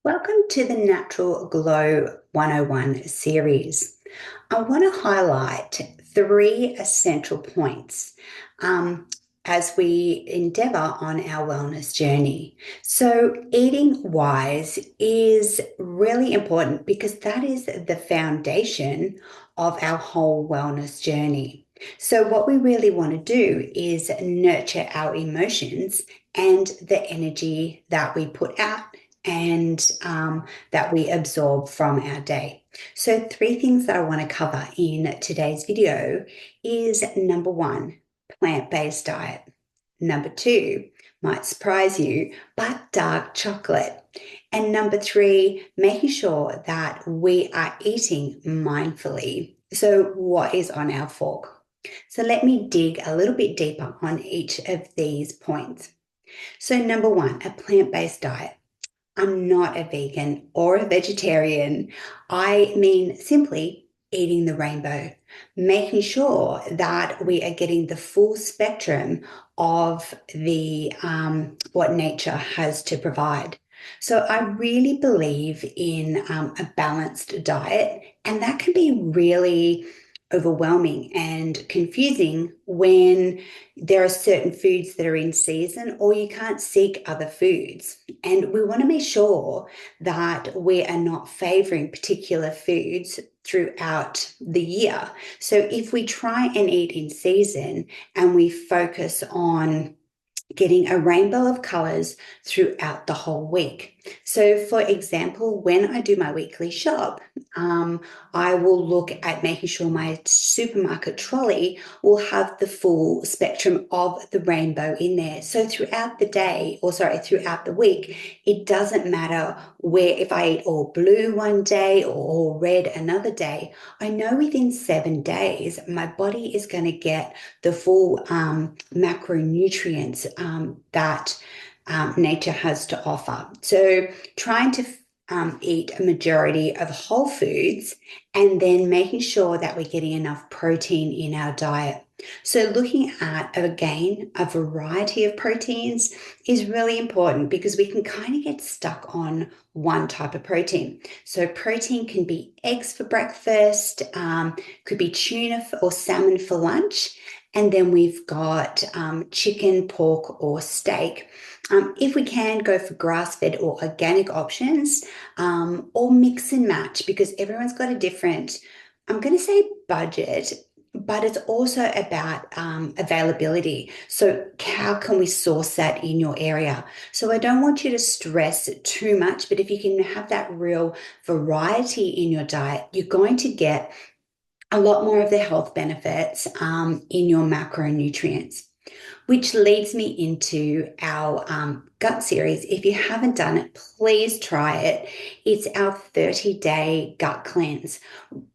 Welcome to the Natural Glow 101 series. I want to highlight three essential points um, as we endeavor on our wellness journey. So, eating wise is really important because that is the foundation of our whole wellness journey. So, what we really want to do is nurture our emotions and the energy that we put out and that we absorb from our day. So, three things that I want to cover in today's video is number one, plant-based diet. Number two, might surprise you, but dark chocolate. And number three, making sure that we are eating mindfully. So, what is on our fork? So, let me dig a little bit deeper on each of these points. So, number one, a plant-based diet. I'm not a vegan or a vegetarian. I mean simply eating the rainbow, making sure that we are getting the full spectrum of the what nature has to provide. So I really believe in a balanced diet, and that can be really overwhelming and confusing when there are certain foods that are in season or you can't seek other foods. And we want to make sure that we are not favoring particular foods throughout the year. So if we try and eat in season and we focus on getting a rainbow of colors throughout the whole week. So, for example, when I do my weekly shop, I will look at making sure my supermarket trolley will have the full spectrum of the rainbow in there. So, throughout the day, or sorry, throughout the week, it doesn't matter where if I eat all blue one day or all red another day, I know within 7 days my body is going to get the full macronutrients that nature has to offer. So trying to eat a majority of whole foods and then making sure that we're getting enough protein in our diet. So looking at, again, a variety of proteins is really important because we can kind of get stuck on one type of protein. So protein can be eggs for breakfast, could be tuna or salmon for lunch, and then we've got chicken, pork, or steak. If we can, go for grass-fed or organic options, or mix and match because everyone's got a different, I'm going to say budget, but it's also about availability. So how can we source that in your area? So I don't want you to stress too much, but if you can have that real variety in your diet, you're going to get a lot more of the health benefits in your macronutrients, which leads me into our gut series. If you haven't done it, please try it. It's our 30-day gut cleanse.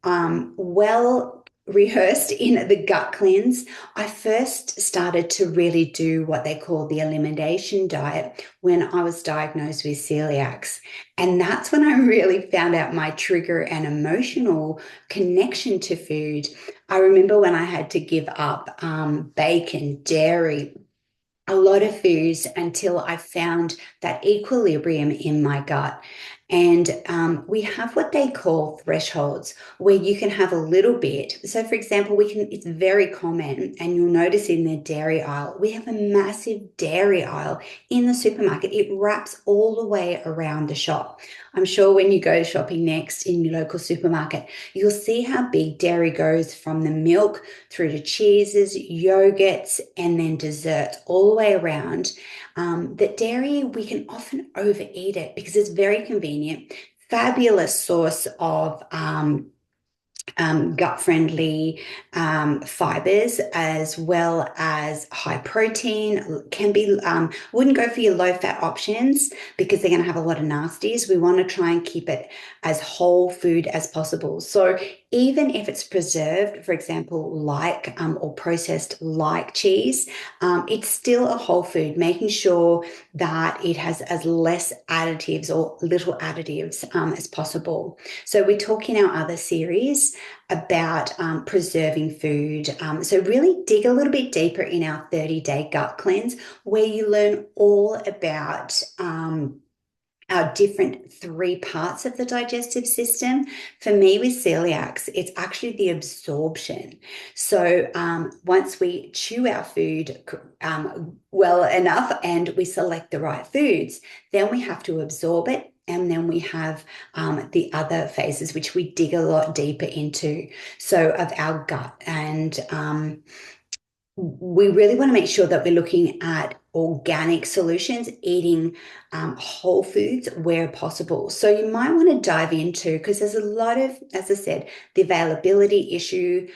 Well rehearsed in the gut cleanse, I first started to really do what they call the elimination diet when I was diagnosed with celiacs. And that's when I really found out my trigger and emotional connection to food. I remember when I had to give up bacon, dairy, a lot of foods until I found that equilibrium in my gut. And we have what they call thresholds where you can have a little bit. So, for example, it's very common, and you'll notice in the dairy aisle, we have a massive dairy aisle in the supermarket. It wraps all the way around the shop. I'm sure when you go shopping next in your local supermarket, you'll see how big dairy goes from the milk through to cheeses, yogurts, and then desserts all the way around. That dairy, we can often overeat it because it's very convenient, fabulous source of gut-friendly fibers as well as high protein. Can be wouldn't go for your low-fat options because they're going to have a lot of nasties. We want to try and keep it as whole food as possible. So even if it's preserved, for example, like or processed like cheese, it's still a whole food, making sure that it has as less additives or little additives as possible. So we talk in our other series about preserving food. So really dig a little bit deeper in our 30-day gut cleanse where you learn all about our different three parts of the digestive system. For me, with celiacs, it's actually the absorption. So once we chew our food well enough and we select the right foods, then we have to absorb it. And then we have the other phases, which we dig a lot deeper into. So of our gut. And we really want to make sure that we're looking at organic solutions, eating whole foods where possible. So you might want to dive into, because there's a lot of, as I said, the availability issue,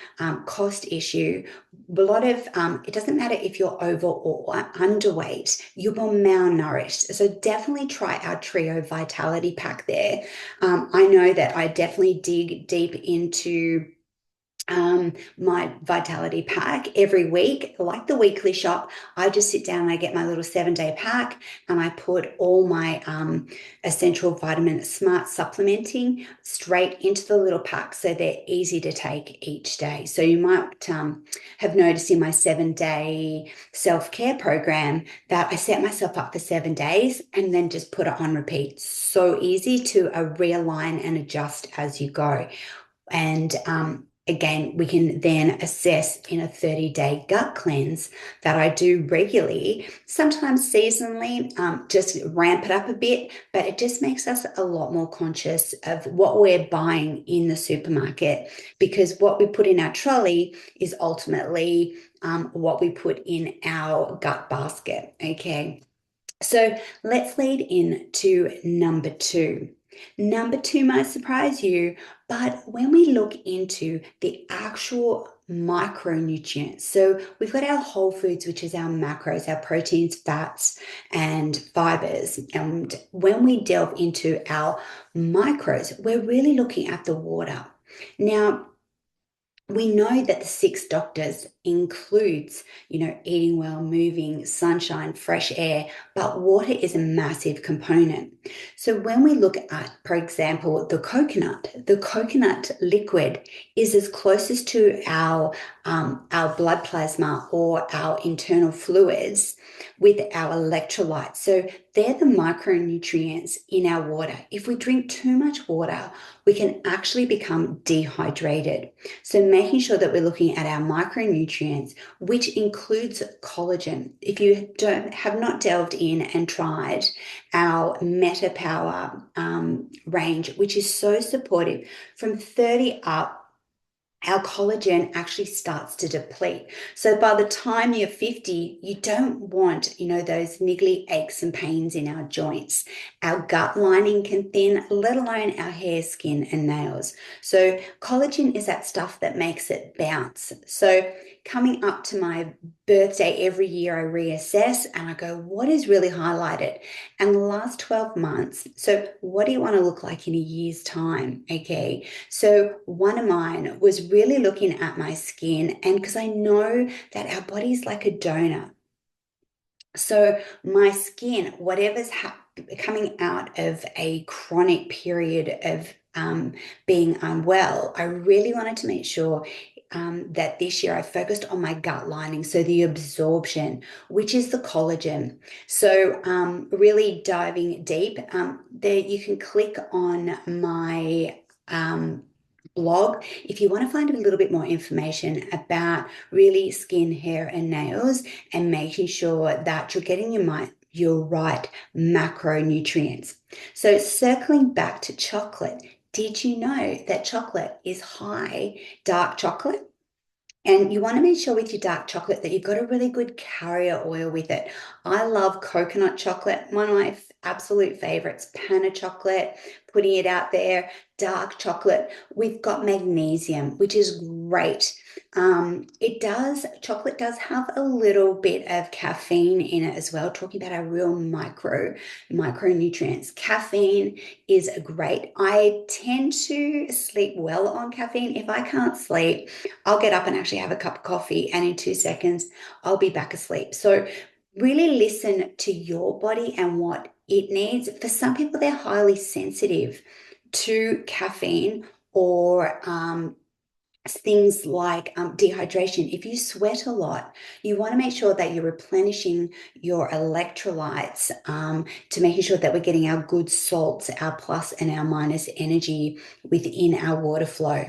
cost issue, a lot of, it doesn't matter if you're over or underweight, you're malnourished. So definitely try our Trio Vitality Pack there. I know that I definitely dig deep into my vitality pack every week, like the weekly shop. I just sit down and I get my little 7-day pack and I put all my essential vitamin smart supplementing straight into the little pack, so they're easy to take each day. So you might have noticed in my 7-day self-care program that I set myself up for 7 days and then just put it on repeat. So easy to realign and adjust as you go. And again, we can then assess in a 30-day gut cleanse that I do regularly, sometimes seasonally, just ramp it up a bit, but it just makes us a lot more conscious of what we're buying in the supermarket, because what we put in our trolley is ultimately what we put in our gut basket. Okay. So let's lead into number 2. Number 2 might surprise you, but when we look into the actual micronutrients, so we've got our whole foods, which is our macros, our proteins, fats, and fibers. And when we delve into our micros, we're really looking at the water. Now, we know that the 6 doctors includes, eating well, moving, sunshine, fresh air, but water is a massive component. So when we look at, for example, the coconut liquid is as closest to our blood plasma or our internal fluids with our electrolytes. So they're the micronutrients in our water. If we drink too much water, we can actually become dehydrated. So making sure that we're looking at our micronutrients, which includes collagen. If you have not delved in and tried our Meta Power range, which is so supportive, from 30 up, our collagen actually starts to deplete. So by the time you're 50, you don't want, those niggly aches and pains in our joints. Our gut lining can thin, let alone our hair, skin, and nails. So collagen is that stuff that makes it bounce. So coming up to my birthday every year, I reassess and I go, what is really highlighted? And the last 12 months, so what do you want to look like in a year's time? Okay. So one of mine was really looking at my skin, and because I know that our body's like a donor. So my skin, whatever's coming out of a chronic period of being unwell, I really wanted to make sure that this year I focused on my gut lining, so the absorption, which is the collagen. So really diving deep, there you can click on my blog if you want to find a little bit more information about really skin, hair, and nails, and making sure that you're getting your right macronutrients. So circling back to chocolate, did you know that chocolate is high, dark chocolate? And you want to make sure with your dark chocolate that you've got a really good carrier oil with it. I love coconut chocolate. One of my absolute favorites, panna chocolate, putting it out there, dark chocolate. We've got magnesium, which is great. Chocolate does have a little bit of caffeine in it as well, talking about our real micronutrients. Caffeine is great. I tend to sleep well on caffeine. If I can't sleep, I'll get up and actually have a cup of coffee, and in 2 seconds, I'll be back asleep. So really listen to your body and what it needs. For some people, they're highly sensitive to caffeine or things like dehydration. If you sweat a lot, you want to make sure that you're replenishing your electrolytes, to making sure that we're getting our good salts, our plus and our minus energy within our water flow.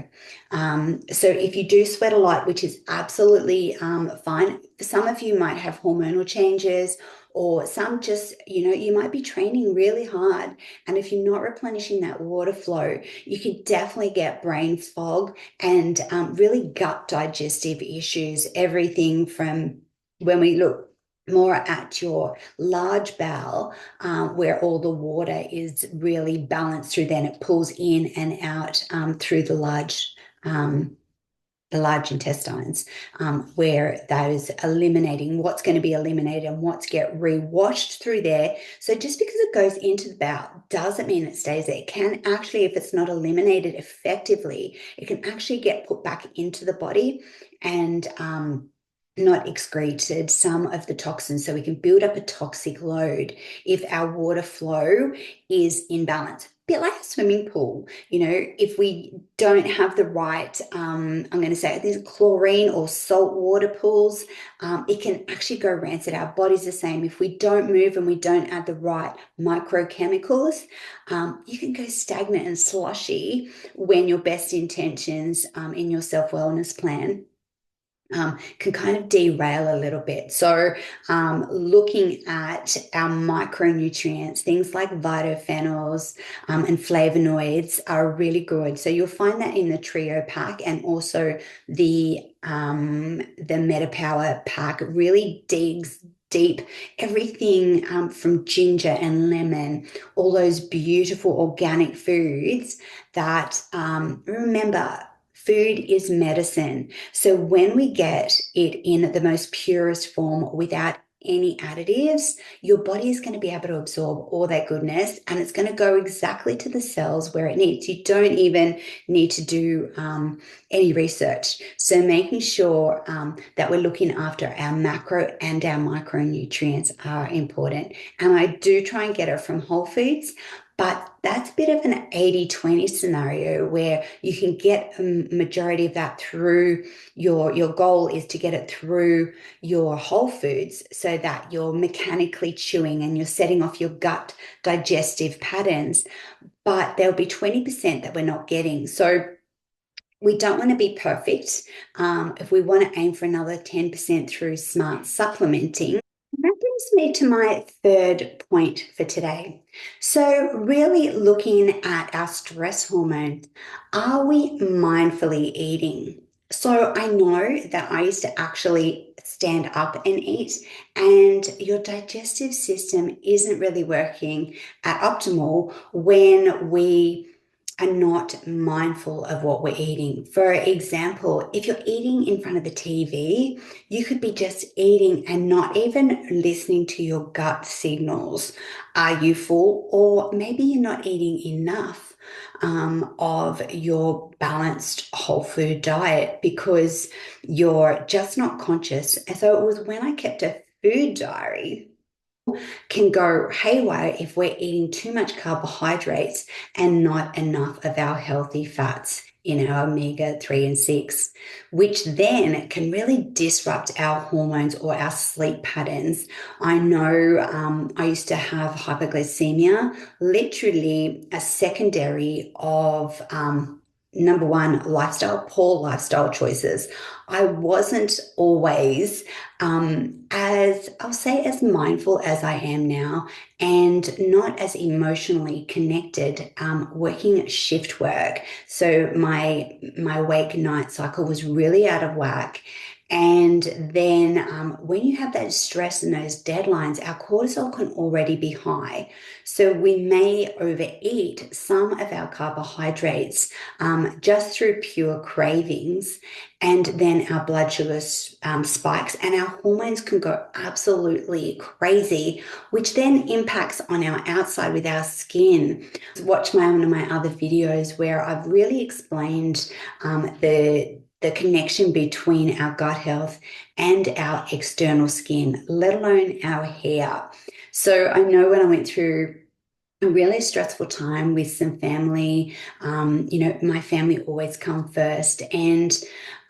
So if you do sweat a lot, which is absolutely fine, some of you might have hormonal changes, or some just, you might be training really hard. And if you're not replenishing that water flow, you could definitely get brain fog and really gut digestive issues, everything from when we look more at your large bowel, where all the water is really balanced through, then it pulls in and out through the large intestines, where those eliminating what's going to be eliminated and what's get rewashed through there. So just because it goes into the bowel doesn't mean it stays there. It can actually, if it's not eliminated effectively, it can actually get put back into the body and not excreted some of the toxins. So we can build up a toxic load if our water flow is imbalanced. Bit like a swimming pool, if we don't have the right, I'm going to say these chlorine or salt water pools, it can actually go rancid. Our body's the same. If we don't move and we don't add the right microchemicals, you can go stagnant and slushy when your best intentions in your self-wellness plan can kind of derail a little bit. So looking at our micronutrients, things like phytophenols and flavonoids are really good. So you'll find that in the Trio pack, and also the MetaPower pack really digs deep, everything from ginger and lemon, all those beautiful organic foods that, remember, food is medicine. So when we get it in the most purest form without any additives, your body is going to be able to absorb all that goodness, and it's going to go exactly to the cells where it needs. You don't even need to do any research. So making sure that we're looking after our macro and our micronutrients are important. And I do try and get it from whole foods, but that's a bit of an 80-20 scenario where you can get a majority of that through your goal is to get it through your whole foods, so that you're mechanically chewing and you're setting off your gut digestive patterns. But there'll be 20% that we're not getting. So we don't want to be perfect. If we want to aim for another 10% through smart supplementing, that brings me to my third point for today. So, really looking at our stress hormones, are we mindfully eating? So, I know that I used to actually stand up and eat, and your digestive system isn't really working at optimal when we are not mindful of what we're eating. For example, if you're eating in front of the TV, you could be just eating and not even listening to your gut signals. Are you full? Or maybe you're not eating enough of your balanced whole food diet because you're just not conscious. And so it was when I kept a food diary can go haywire if we're eating too much carbohydrates and not enough of our healthy fats in our omega-3 and 6, which then can really disrupt our hormones or our sleep patterns. I know I used to have hypoglycemia, literally a secondary of number one, poor lifestyle choices. I wasn't always as I'll say as mindful as I am now, and not as emotionally connected, working shift work. So my wake night cycle was really out of whack. And then when you have that stress and those deadlines, our cortisol can already be high. So we may overeat some of our carbohydrates just through pure cravings, and then our blood sugar spikes, and our hormones can go absolutely crazy, which then impacts on our outside with our skin. Watch one of my other videos where I've really explained the connection between our gut health and our external skin, let alone our hair. So I know when I went through a really stressful time with some family. My family always come first. And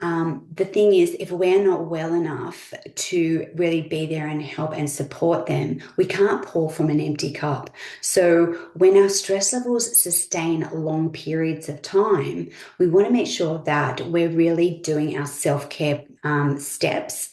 the thing is, if we're not well enough to really be there and help and support them, we can't pour from an empty cup. So when our stress levels sustain long periods of time, we want to make sure that we're really doing our self-care steps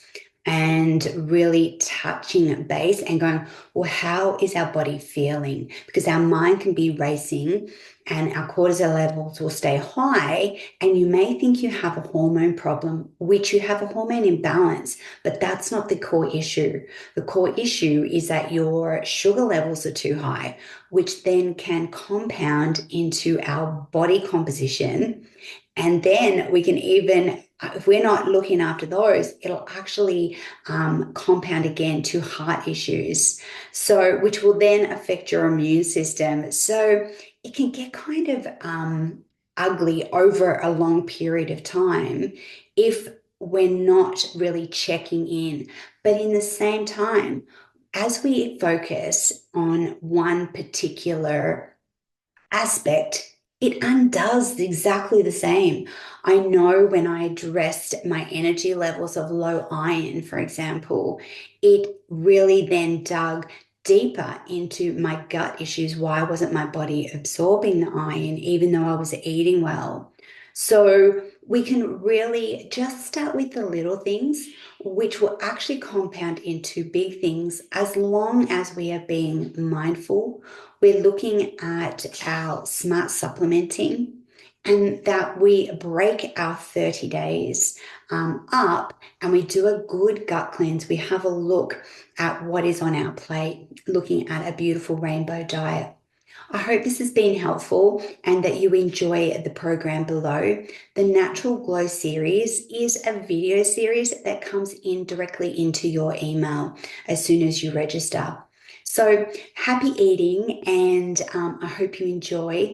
and really touching base and going, well, how is our body feeling? Because our mind can be racing and our cortisol levels will stay high. And you may think you have a hormone problem, which you have a hormone imbalance, but that's not the core issue. The core issue is that your sugar levels are too high, which then can compound into our body composition. And then we can even, if we're not looking after those, it'll actually compound again to heart issues. So, which will then affect your immune system. So it can get kind of ugly over a long period of time if we're not really checking in. But in the same time, as we focus on one particular aspect, it undoes exactly the same. I know when I addressed my energy levels of low iron, for example, it really then dug deeper into my gut issues. Why wasn't my body absorbing the iron, even though I was eating well? So we can really just start with the little things, which will actually compound into big things as long as we are being mindful. We're looking at our smart supplementing and that we break our 30 days up and we do a good gut cleanse. We have a look at what is on our plate, looking at a beautiful rainbow diet. I hope this has been helpful and that you enjoy the program below. The Natural Glow series is a video series that comes in directly into your email as soon as you register. So happy eating, and I hope you enjoy.